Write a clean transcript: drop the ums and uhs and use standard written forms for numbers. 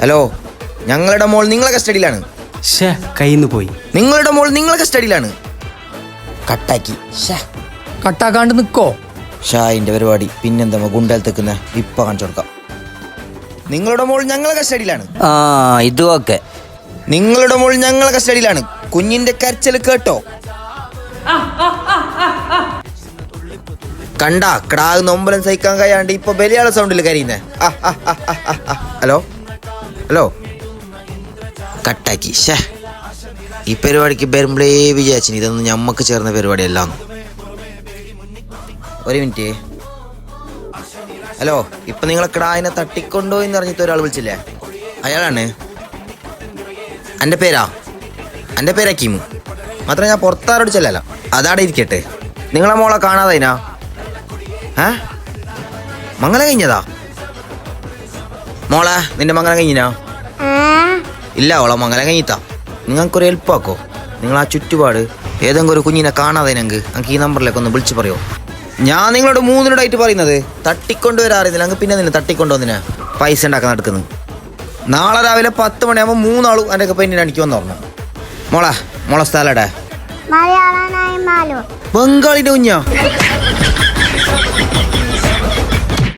Hello, ഞങ്ങളുടെ മോൾ നിങ്ങളെ കസ്റ്റഡിയിലാണ്. കയ്യിന്ന് പോയി. നിങ്ങളുടെ മോൾ നിങ്ങളെ കസ്റ്റഡിയിലാണ്. കട്ടാക്കി. കട്ടാക്കാണ്ട് നിക്കോ? ഷായിന്റെ പരിപാടി പിന്നെന്താ ഗുണ്ടലത്തേക്കുന്ന ഇപ്പൊ കാണിച്ചു കൊടുക്കാം. നിങ്ങളുടെ മോൾ ഞങ്ങളെ കസ്റ്റഡിയിലാണ്. ഇതും ഓക്കെ. നിങ്ങളുടെ മോൾ ഞങ്ങളെ കസ്റ്റഡിയിലാണ്. കുഞ്ഞിന്റെ കരച്ചിൽ കേട്ടോ? കണ്ടാ കിടാവ് നൊമ്പലം സഹിക്കാൻ കഴിയാണ്ട് ഇപ്പൊ ബലിയാള സൗണ്ടിൽ കരയുന്നേ. ഹലോ ഹലോ, കട്ടാക്കി. ഈ പരിപാടിക്ക് വരുമ്പോഴേ വിചാരിച്ചു ഇതൊന്നും ഞമ്മക്ക് ചേർന്ന പരിപാടിയല്ല. ഒരു മിനിറ്റ്. ഹലോ, ഇപ്പൊ നിങ്ങളെ കിടാവിനെ തട്ടിക്കൊണ്ടോ എന്ന് പറഞ്ഞിട്ട് ഒരാൾ വിളിച്ചില്ലേ? അയാളാണ്. എൻ്റെ പേരാ കീമു. മാത്രം ഞാൻ പുറത്താരോട് ചെല്ലല്ല. അതാടെ ഇരിക്കട്ടെ. നിങ്ങളെ മോളെ കാണാതതിനാ? മംഗലം കഴിഞ്ഞതാ? മോളെ നിന്റെ മംഗലം കഴിഞ്ഞിനാ? ഇല്ല, ഓളെ മംഗലം കഴിഞ്ഞിത്താ. നിങ്ങൾക്കൊരു ഹെൽപ്പാക്കോ? നിങ്ങൾ ആ ചുറ്റുപാട് ഏതെങ്കിലും ഒരു കുഞ്ഞിനെ കാണാതെ ഞങ്ങൾക്ക് ഈ നമ്പറിലേക്ക് ഒന്ന് വിളിച്ച് പറയോ? ഞാൻ നിങ്ങളോട് 3 മിനിറ്റായിട്ട് പറയുന്നത് തട്ടിക്കൊണ്ടുവരാറില്ല. അങ്ങ് പിന്നെ നിന്നെ തട്ടിക്കൊണ്ടുവന്നിനെ പൈസ ഉണ്ടാക്കാൻ നടക്കുന്നത്. നാളെ രാവിലെ 10 മണിയാകുമ്പോൾ 3 ആളും എൻ്റെ ഒക്കെ പെണ്ണിനെ അടിക്കുമെന്ന് പറഞ്ഞു. മോളെ സ്ഥലടെ മലയാള ബംഗാളിന്റെ കുഞ്ഞാ?